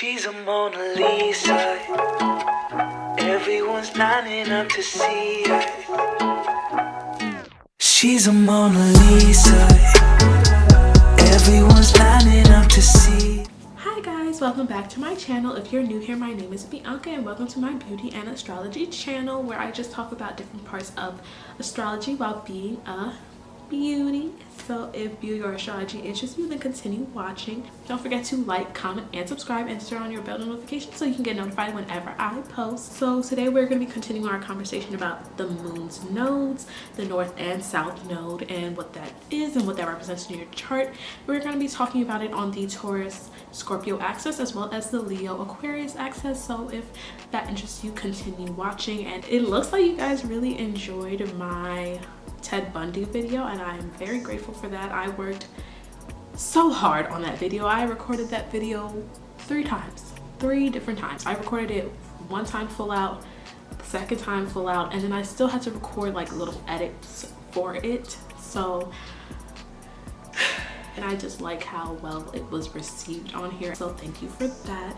She's a Mona Lisa. Everyone's lining up to see her. She's a Mona Lisa. Everyone's lining up to see. Hi guys, welcome back to my channel. If you're new here, my name is Bianca and welcome to my Beauty and Astrology channel, where I just talk about different parts of astrology while being a beauty. So if beauty or astrology interests you, then continue watching. Don't forget to like, comment, and subscribe, and turn on your bell notification so you can get notified whenever I post. So today we're going to be continuing our conversation about the moon's nodes, the north and south node, and what that is and what that represents in your chart. We're going to be talking about it on the Taurus Scorpio axis as well as the Leo Aquarius axis. So if that interests you, continue watching. And it looks like you guys really enjoyed my Ted Bundy video, and I'm very grateful for that. I worked so hard on that video. I recorded that video three different times. I recorded it one time full out, the second time full out, and then I still had to record like little edits for it. So, and I just like how well it was received on here, so thank you for that.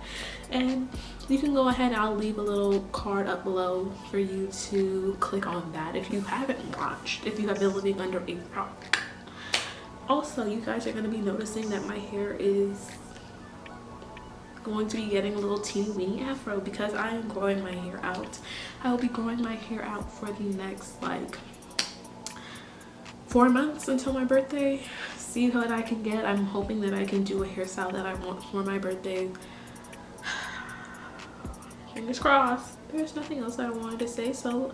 And you can go ahead and I'll leave a little card up below for you to click on that if you haven't watched, if you have been living under a rock. Also, you guys are going to be noticing that my hair is going to be getting a little teeny weeny afro because I am growing my hair out. I will be growing my hair out for the next like 4 months until my birthday. See what I can get. I'm hoping that I can do a hairstyle that I want for my birthday. Fingers crossed. There's nothing else that I wanted to say, so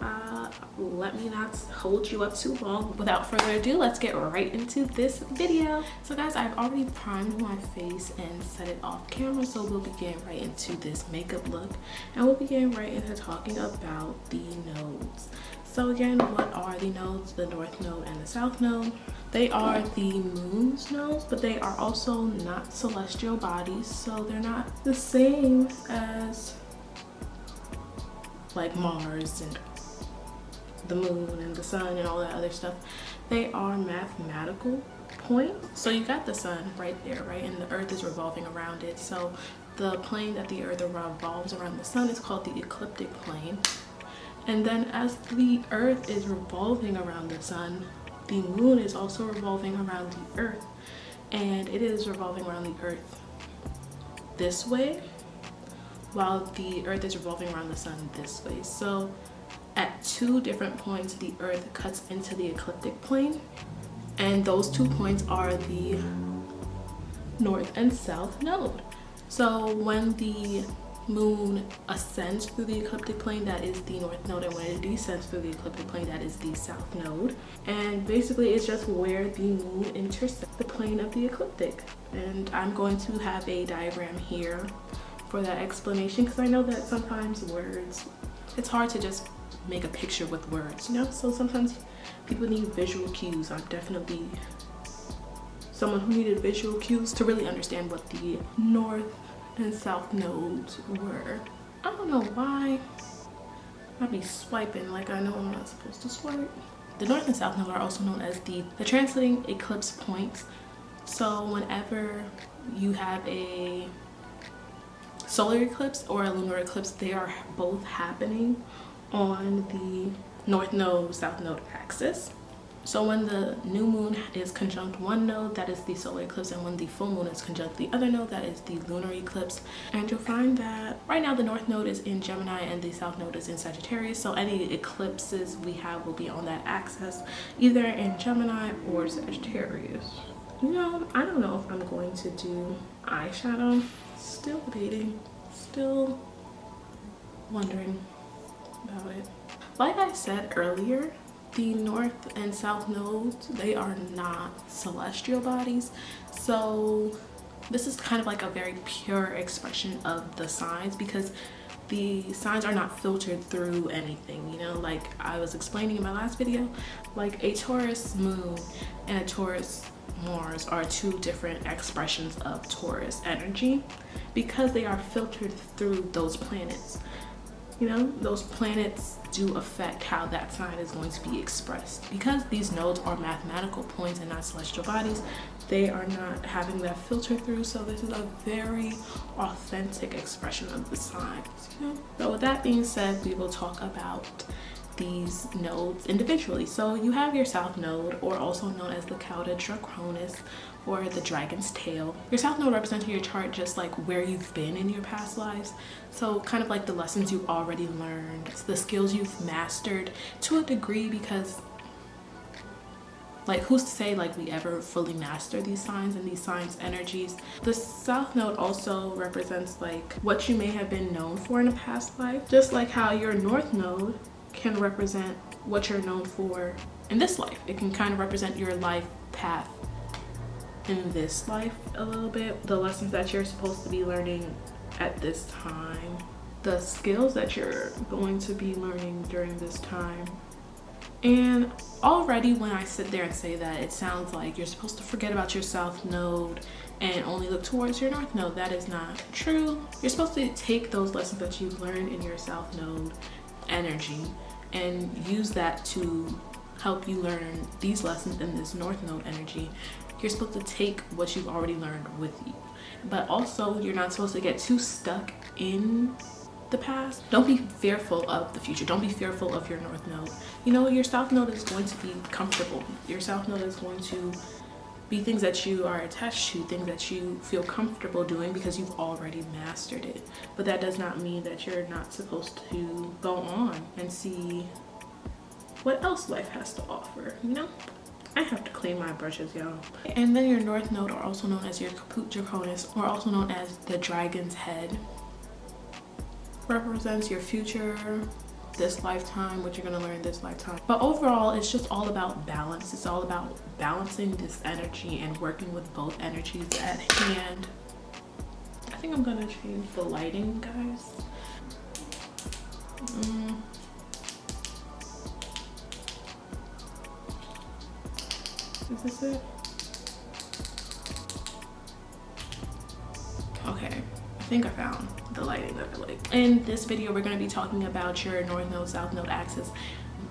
let me not hold you up too long. Without further ado, let's get right into this video. So guys, I've already primed my face and set it off camera, so we'll begin right into this makeup look, and we'll begin right into talking about the nodes. So again, what are the nodes? The north node and the south node. They are the moon's nodes, but they are also not celestial bodies, so they're not the same as like Mars and the moon and the sun and all that other stuff. They are mathematical points. So you got the sun right there, right? And the earth is revolving around it. So the plane that the earth revolves around the sun is called the ecliptic plane. And then as the earth is revolving around the sun, the moon is also revolving around the earth, and it is revolving around the earth this way while the earth is revolving around the sun this way. So at two different points, the earth cuts into the ecliptic plane, and those 2 points are the north and south node. So when the moon ascends through the ecliptic plane, that is the north node, and when it descends through the ecliptic plane, that is the south node. And basically it's just where the moon intersects the plane of the ecliptic. And I'm going to have a diagram here for that explanation, because I know that sometimes words, it's hard to just make a picture with words, you know? So sometimes people need visual cues. I'm definitely someone who needed visual cues to really understand what the north and south nodes were. I don't know why I be swiping like I know I'm not supposed to swipe. The north and south node are also known as the translating eclipse points. So whenever you have a solar eclipse or a lunar eclipse, they are both happening on the north node south node axis. So when the new moon is conjunct one node, that is the solar eclipse, and when the full moon is conjunct the other node, that is the lunar eclipse. And you'll find that right now the north node is in Gemini and the south node is in Sagittarius, so any eclipses we have will be on that axis, either in Gemini or Sagittarius. You know, I don't know if I'm going to do eyeshadow. Still debating, still wondering about it. Like I said earlier, the north and south nodes, they are not celestial bodies. So this is kind of like a very pure expression of the signs, because the signs are not filtered through anything, you know? Like I was explaining in my last video, like a Taurus moon and a Taurus Mars are two different expressions of Taurus energy because they are filtered through those planets. You know, those planets do affect how that sign is going to be expressed. Because these nodes are mathematical points and not celestial bodies, They are not having that filter through, so this is a very authentic expression of the signs, you know? So with that being said, we will talk about these nodes individually. So you have your south node, or also known as the cauda draconis, or the dragon's tail. Your south node represents in your chart just like where you've been in your past lives. So kind of like the lessons you've already learned, the skills you've mastered to a degree, because like who's to say like we ever fully master these signs and these signs energies. The south node also represents like what you may have been known for in a past life, just like how your north node can represent what you're known for in this life. It can kind of represent your life path in this life a little bit, the lessons that you're supposed to be learning at this time, the skills that you're going to be learning during this time. And already when I sit there and say that, it sounds like you're supposed to forget about your south node and only look towards your north node. That is not true. You're supposed to take those lessons that you've learned in your south node energy and use that to help you learn these lessons in this north node energy. You're supposed to take what you've already learned with you, but also you're not supposed to get too stuck in the past. Don't be fearful of the future. Don't be fearful of your north node. You know, your south node is going to be comfortable. Your south node is going to be things that you are attached to, things that you feel comfortable doing because you've already mastered it. But that does not mean that you're not supposed to go on and see what else life has to offer, you know? I have to clean my brushes, y'all. And then your north node, or also known as your caput draconis, or also known as the dragon's head, represents your future, this lifetime, what you're going to learn this lifetime. But overall, it's just all about balance. It's all about balancing this energy and working with both energies at hand. I think I'm going to change the lighting, guys. Is this it? Okay, I think I found the lighting that I like. In this video, we're going to be talking about your north node, south node axis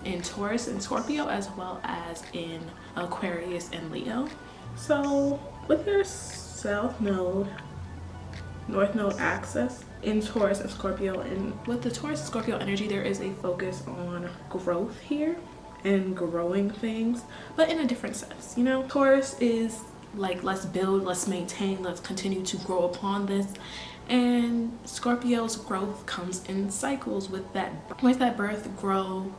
in Taurus and Scorpio, as well as in Aquarius and Leo. So with your south node, north node axis in Taurus and Scorpio, and with the Taurus and Scorpio energy, there is a focus on growth here and growing things, but in a different sense. You know, Taurus is like, let's build, let's maintain, let's continue to grow upon this. And Scorpio's growth comes in cycles with that birth, grow,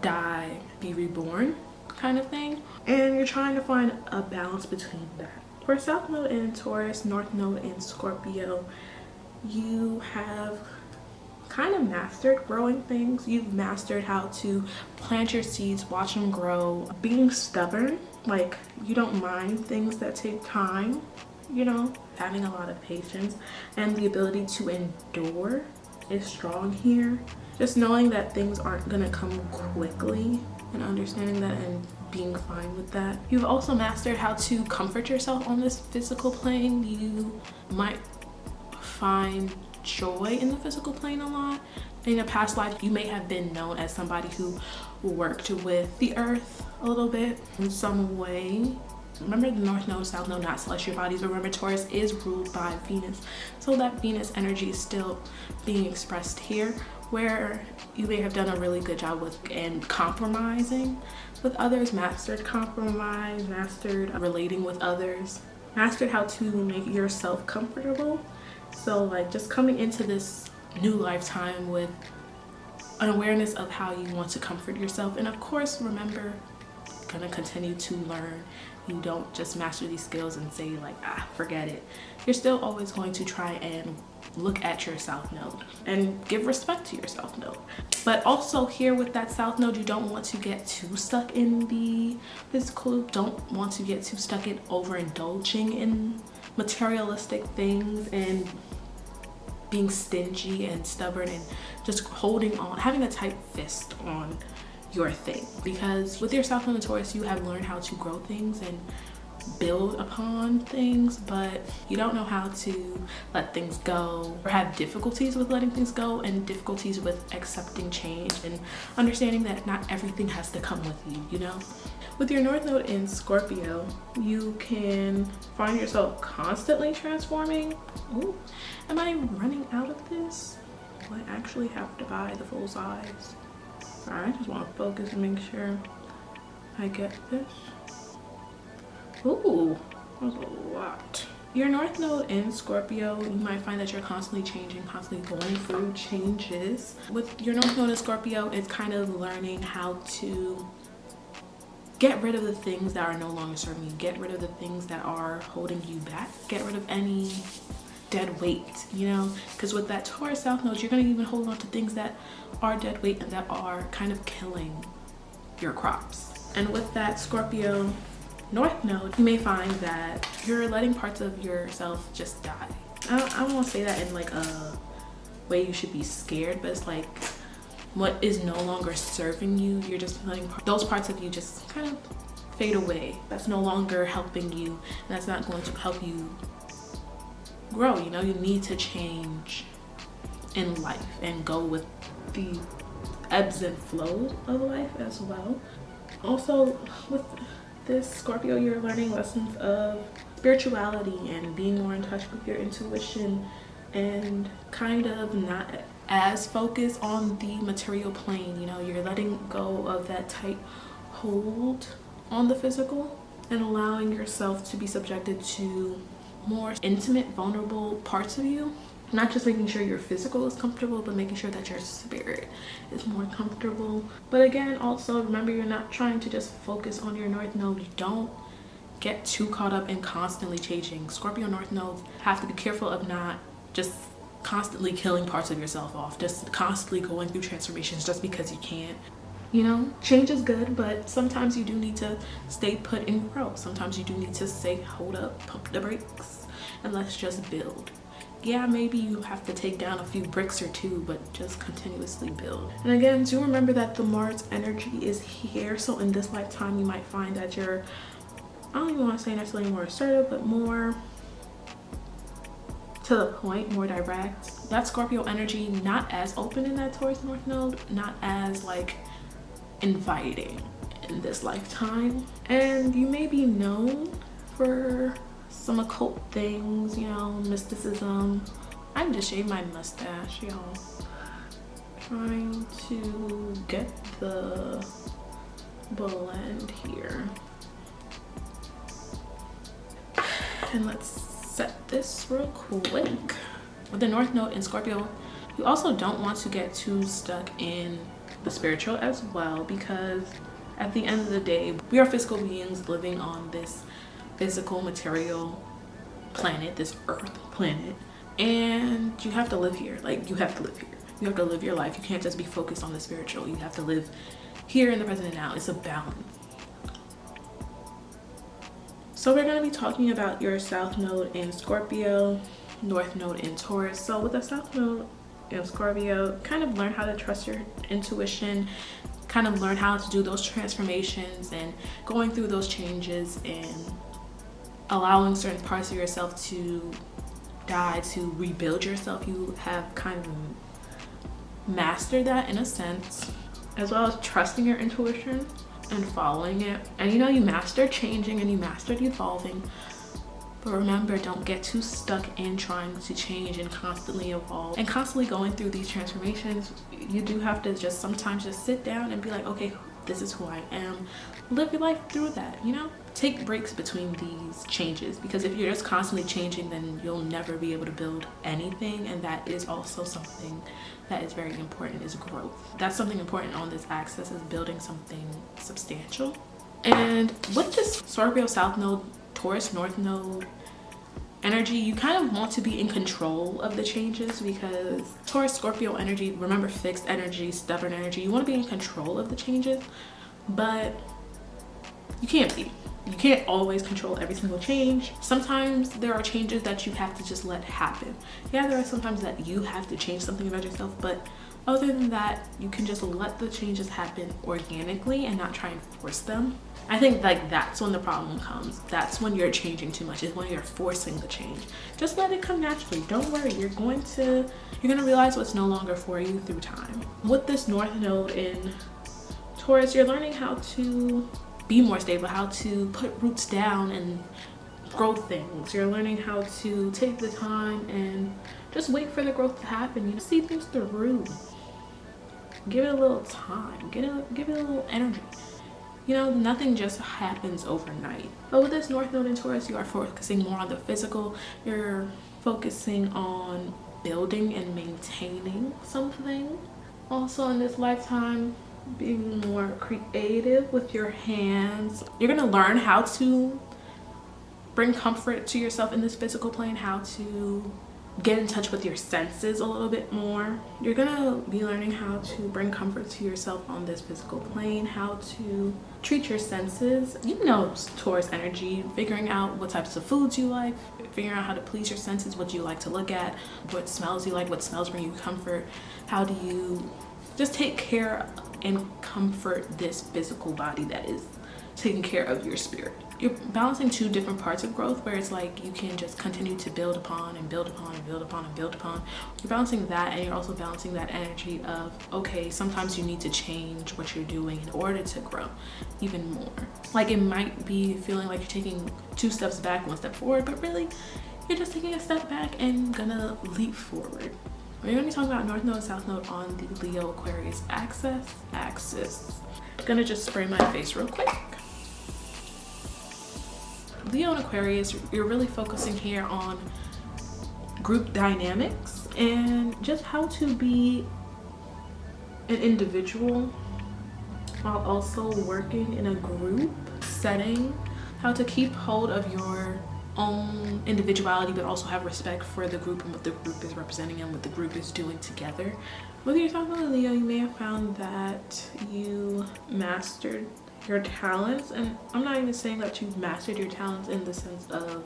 die, be reborn kind of thing. And you're trying to find a balance between that. For south node in Taurus, north node in Scorpio, you have kind of mastered growing things. You've mastered how to plant your seeds, watch them grow, being stubborn, like you don't mind things that take time, you know, having a lot of patience, and the ability to endure is strong here. Just knowing that things aren't gonna come quickly and understanding that and being fine with that. You've also mastered how to comfort yourself on this physical plane. You might find joy in the physical plane a lot. In a past life, you may have been known as somebody who worked with the earth a little bit in some way. Remember, the north node, south node, not celestial bodies, but remember Taurus is ruled by Venus. So that Venus energy is still being expressed here, where you may have done a really good job with and compromising with others, mastered compromise, mastered relating with others, mastered how to make yourself comfortable. So like just coming into this new lifetime with an awareness of how you want to comfort yourself. And of course, remember, gonna continue to learn. You don't just master these skills and say like, forget it. You're still always going to try and look at your south node and give respect to your south node. But also here with that south node, you don't want to get too stuck in the physical. Don't want to get too stuck in overindulging in materialistic things and being stingy and stubborn and just holding on, having a tight fist on your thing. Because with your south node and Taurus, you have learned how to grow things and build upon things, but you don't know how to let things go, or have difficulties with letting things go and difficulties with accepting change and understanding that not everything has to come with you, you know? With your North Node in Scorpio, you can find yourself constantly transforming. Ooh, am I running out of this? Will I actually have to buy the full size? Alright, I just want to focus and make sure I get this. Ooh, that was a lot. Your North Node in Scorpio, you might find that you're constantly changing, constantly going through changes. With your North Node in Scorpio, it's kind of learning how to get rid of the things that are no longer serving you. Get rid of the things that are holding you back. Get rid of any dead weight, you know? Because with that Taurus South Node, you're going to even hold on to things that are dead weight and that are kind of killing your crops. And with that Scorpio North Node, you may find that you're letting parts of yourself just die. I won't say that in like a way you should be scared, but it's like what is no longer serving you, you're just letting those parts of you just kind of fade away. That's no longer helping you, and that's not going to help you grow. You know, you need to change in life and go with the ebbs and flows of life as well. Also, with this Scorpio, you're learning lessons of spirituality and being more in touch with your intuition and kind of not as focused on the material plane. You know, you're letting go of that tight hold on the physical and allowing yourself to be subjected to more intimate, vulnerable parts of you. Not just making sure your physical is comfortable, but making sure that your spirit is more comfortable. But again, also remember, you're not trying to just focus on your North Node. You don't get too caught up in constantly changing. Scorpio North Nodes have to be careful of not just constantly killing parts of yourself off, just constantly going through transformations just because you can. You know, change is good, but sometimes you do need to stay put and grow. Sometimes you do need to say, hold up, pump the brakes, and let's just build. Yeah, maybe you have to take down a few bricks or two, but just continuously build. And again, do remember that the Mars energy is here. So in this lifetime, you might find that you're, I don't even want to say necessarily more assertive, but more to the point, more direct. That Scorpio energy, not as open in that Taurus North Node, not as like inviting in this lifetime. And you may be known for some occult things, you know, mysticism. I just shaved my mustache, y'all. Trying to get the blend here. And let's set this real quick. With the North Node in Scorpio, you also don't want to get too stuck in the spiritual as well, because at the end of the day, we are physical beings living on this physical material planet, this earth planet, and you have to live here. Like, you have to live here. You have to live your life. You can't just be focused on the spiritual. You have to live here in the present and now. It's a balance. So we're going to be talking about your South Node in Scorpio, North Node in Taurus. So with the South Node in Scorpio, kind of learn how to trust your intuition, kind of learn how to do those transformations and going through those changes and allowing certain parts of yourself to die, to rebuild yourself. You have kind of mastered that in a sense, as well as trusting your intuition and following it. And you know, you mastered changing and you mastered evolving, but remember, don't get too stuck in trying to change and constantly evolve and constantly going through these transformations. You do have to just sometimes just sit down and be like, okay, this is who I am. Live your life through that, you know? Take breaks between these changes, because if you're just constantly changing, then you'll never be able to build anything. And that is also something that is very important, is growth. That's something important on this axis, is building something substantial. And with this Scorpio South Node, Taurus North Node energy, you kind of want to be in control of the changes, because Taurus Scorpio energy, remember, fixed energy, stubborn energy, you want to be in control of the changes, but you can't be. You can't always control every single change. Sometimes there are changes that you have to just let happen. Yeah, there are sometimes that you have to change something about yourself, but other than that, you can just let the changes happen organically and not try and force them. I think like that's when the problem comes. That's when you're changing too much, is when you're forcing the change. Just let it come naturally. Don't worry, you're gonna realize what's no longer for you through time. With this North Node in Taurus, you're learning how to be more stable, how to put roots down and grow things. You're learning how to take the time and just wait for the growth to happen. You know, see things through. Give it a little time. Give it a little energy. You know, nothing just happens overnight. But with this North Node in Taurus, you are focusing more on the physical. You're focusing on building and maintaining something. Also in this lifetime, being more creative with your hands. You're gonna learn how to bring comfort to yourself in this physical plane, how to get in touch with your senses a little bit more. You're gonna be learning how to bring comfort to yourself on this physical plane, how to treat your senses. You know, Taurus energy, figuring out what types of foods you like, figuring out how to please your senses, what you like to look at, what smells you like, what smells bring you comfort. How do you just take care and comfort this physical body that is taking care of your spirit. You're balancing two different parts of growth, where it's like you can just continue to build upon and build upon and build upon and build upon. You're balancing that, and you're also balancing that energy of, okay, sometimes you need to change what you're doing in order to grow even more. Like, it might be feeling like you're taking 2 steps back, 1 step forward, but really you're just taking a step back and gonna leap forward. We're gonna be talking about North Node and South Node on the Leo Aquarius axis. I'm gonna just spray my face real quick. Leo and Aquarius, you're really focusing here on group dynamics and just how to be an individual while also working in a group setting, how to keep hold of your own individuality but also have respect for the group and what the group is representing and what the group is doing together. Whether you're talking about Leo, you may have found that you mastered your talents, and I'm not even saying that you've mastered your talents in the sense of,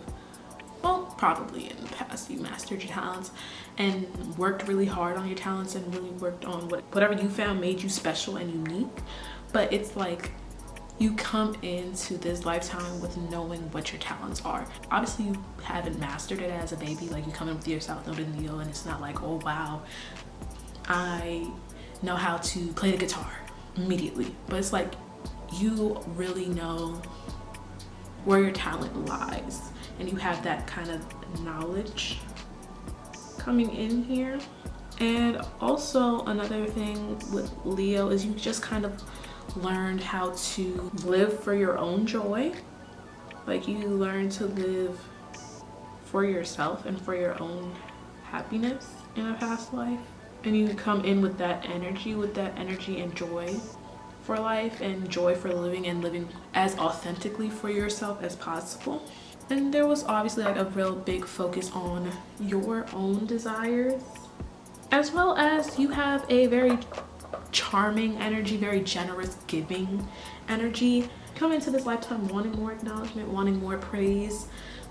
well, probably in the past you mastered your talents and worked really hard on your talents and really worked on whatever you found made you special and unique. But it's like you come into this lifetime with knowing what your talents are. Obviously you haven't mastered it as a baby, like you come in with your South Node in Leo and it's not like, oh wow, I know how to play the guitar immediately. But it's like you really know where your talent lies and you have that kind of knowledge coming in here. And also another thing with Leo is you just kind of learned how to live for your own joy. Like, you learn to live for yourself and for your own happiness in a past life, and you come in with that energy and joy for life and joy for living and living as authentically for yourself as possible. And there was obviously like a real big focus on your own desires, as well as you have a very charming energy, very generous, giving energy. Come into this lifetime wanting more acknowledgement, wanting more praise.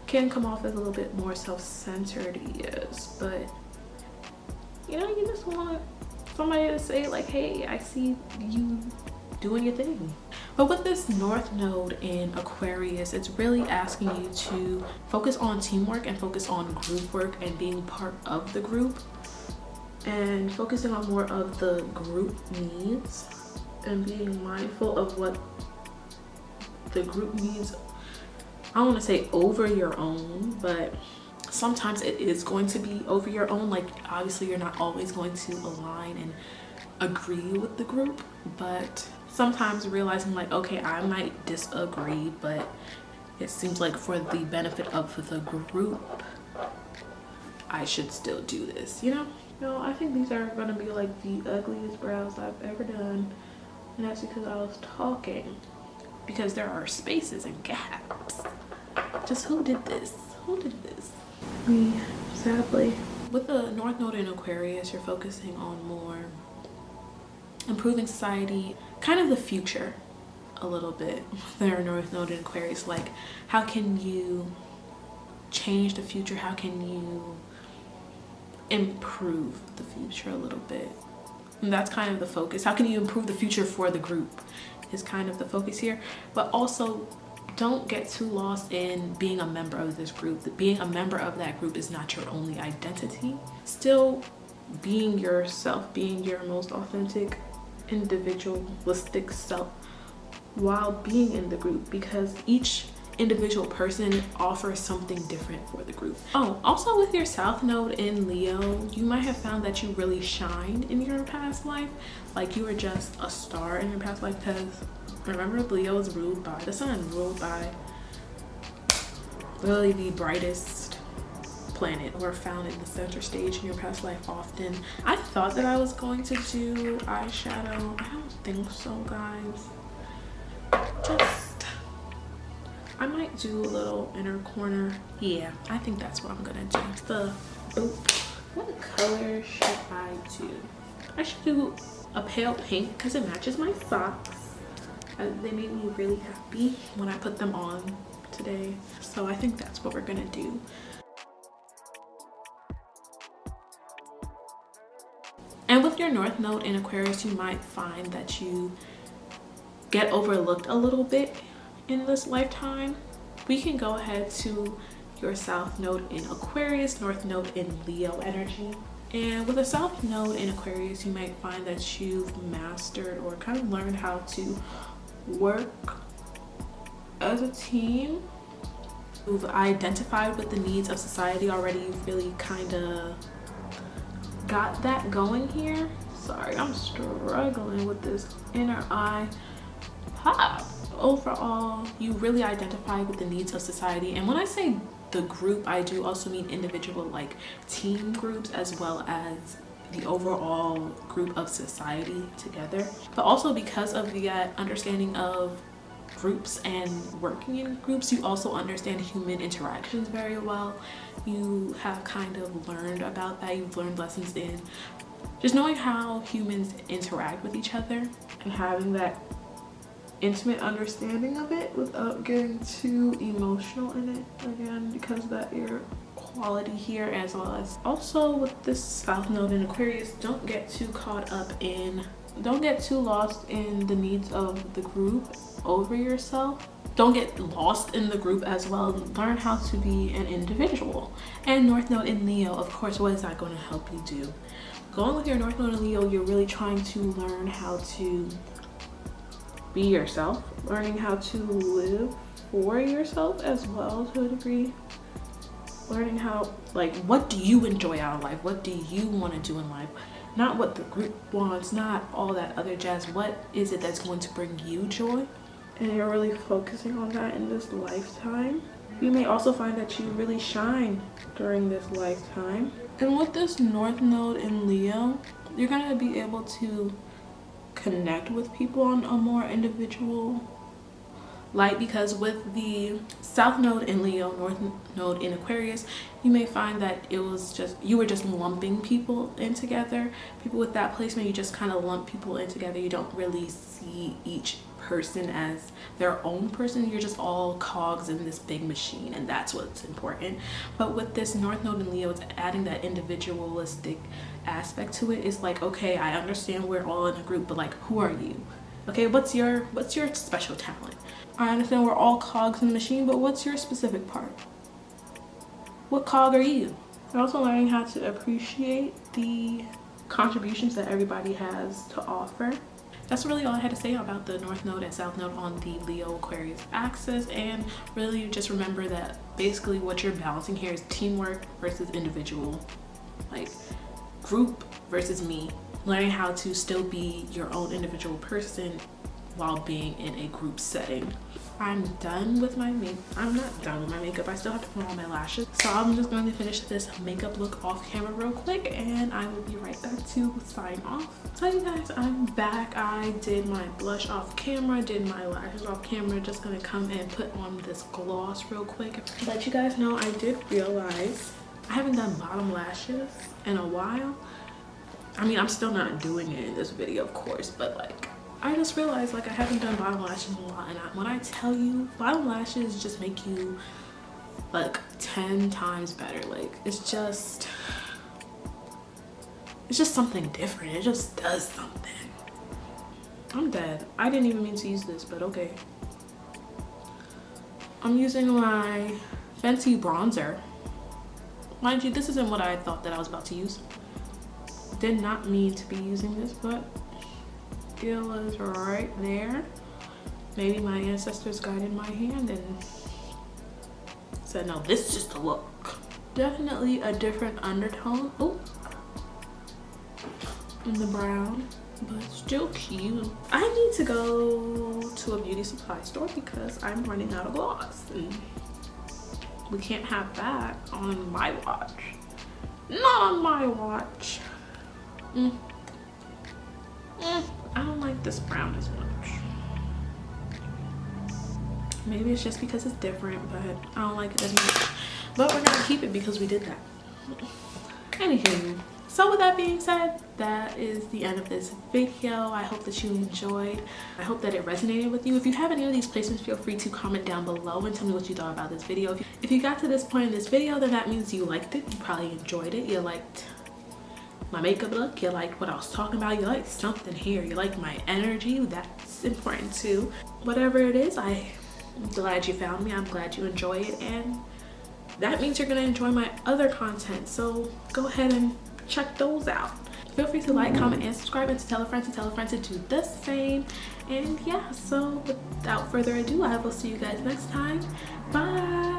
Can come off as a little bit more self-centered, yes, but you know, you just want somebody to say like, hey, I see you doing your thing. But with this North Node in Aquarius, it's really asking you to focus on teamwork and focus on group work and being part of the group, and focusing on more of the group needs and being mindful of what the group needs. I don't want to say over your own, but sometimes it is going to be over your own. Like, obviously you're not always going to align and agree with the group, but sometimes realizing like, okay, I might disagree, but it seems like for the benefit of the group I should still do this, you know? No, I think these are gonna be like the ugliest brows I've ever done, and that's because I was talking, because there are spaces and gaps. Just who did this? Who did this? Me, sadly. With the North Node in Aquarius, you're focusing on more improving society, kind of the future a little bit. There are North Node in Aquarius, like how can you change the future? How can you improve the future a little bit? And that's kind of the focus. How can you improve the future for the group is kind of the focus here. But also, don't get too lost in being a member of this group. Being a member of that group is not your only identity. Still being yourself, being your most authentic, individualistic self while being in the group, because each individual person offers something different for the group. Oh, also with your South Node in Leo, you might have found that you really shined in your past life. Like you were just a star in your past life, because remember, Leo is ruled by the sun, ruled by really the brightest planet, or found in the center stage in your past life often. I thought that I was going to do eyeshadow. I don't think so, guys. I might do a little inner corner. Yeah, I think that's what I'm gonna do. What color should I do? I should do a pale pink because it matches my socks. They made me really happy when I put them on today. So I think that's what we're gonna do. And with your North Node in Aquarius, you might find that you get overlooked a little bit in this lifetime. We can go ahead to your South Node in Aquarius, North Node in Leo energy. And with a South Node in Aquarius, you might find that you've mastered or kind of learned how to work as a team. You've identified with the needs of society already. You've really kind of got that going here. Sorry, I'm struggling with this inner eye pop. Overall, you really identify with the needs of society. And when I say the group, I do also mean individual, like team groups, as well as the overall group of society together. But also because of the understanding of groups and working in groups, you also understand human interactions very well. You have kind of learned about that. You've learned lessons in just knowing how humans interact with each other and having that intimate understanding of it without getting too emotional in it, again because that your quality here, as well as also with this South Node in Aquarius, don't get too lost in the needs of the group over yourself. Don't get lost in the group as well. Learn how to be an individual. And North Node in Leo, of course, what is that going to help you do? Going with your North Node in Leo, you're really trying to learn how to be yourself, learning how to live for yourself as well to a degree, learning how, like, what do you enjoy out of life, what do you want to do in life, not what the group wants, not all that other jazz. What is it that's going to bring you joy? And you're really focusing on that in this lifetime. You may also find that you really shine during this lifetime. And with this North Node in Leo, you're going to be able to connect with people on a more individual light, because with the South Node in Leo, North Node in Aquarius, you may find that it was just, you were just lumping people in together. People with that placement, you just kind of lump people in together. You don't really see each person as their own person. You're just all cogs in this big machine, and that's what's important. But with this North Node in Leo, it's adding that individualistic aspect to it. It's like, okay, I understand we're all in a group, but like, who are you? Okay, what's your special talent? I understand we're all cogs in the machine, but what's your specific part? What cog are you? You're also learning how to appreciate the contributions that everybody has to offer. That's really all I had to say about the North Node and South Node on the Leo Aquarius axis. And really just remember that basically what you're balancing here is teamwork versus individual, like group versus me. Learning how to still be your own individual person while being in a group setting. I'm done with my makeup. I'm not done with my makeup. I still have to put on my lashes. So I'm just going to finish this makeup look off camera real quick, and I will be right back to sign off. So you guys, I'm back. I did my blush off camera, did my lashes off camera. Just gonna come and put on this gloss real quick. Let you guys know, I did realize I haven't done bottom lashes in a while. I mean, I'm still not doing it in this video, of course, but like, I just realized like I haven't done bottom lashes in a while, and when I tell you, bottom lashes just make you like 10 times better. Like, it's just something different. It just does something. I'm dead. I didn't even mean to use this, but okay. I'm using my Fenty bronzer. Mind you, this isn't what I thought that I was about to use. Did not mean to be using this, but it was right there. maybe my ancestors guided my hand and said, no, this is the look. Definitely a different undertone. Oh, in the brown, but still cute. I need to go to a beauty supply store because I'm running out of gloss. And we can't have that on my watch. Not on my watch. I don't like this brown as much. Maybe it's just because it's different, but I don't like it as much. But we're gonna keep it because we did that. Anywho, so with that being said, that is the end of this video. I hope that you enjoyed. I hope that it resonated with you. If you have any of these placements, feel free to comment down below and tell me what you thought about this video. If you got to this point in this video, then that means you liked it. You probably enjoyed it. You liked my makeup look. You liked what I was talking about. You liked something here. You liked my energy. That's important too. Whatever it is, I'm glad you found me. I'm glad you enjoy it. And that means you're gonna enjoy my other content. So go ahead and check those out. Feel free to like, comment, and subscribe, and to tell a friend to do the same. And yeah, so without further ado, I will see you guys next time. Bye.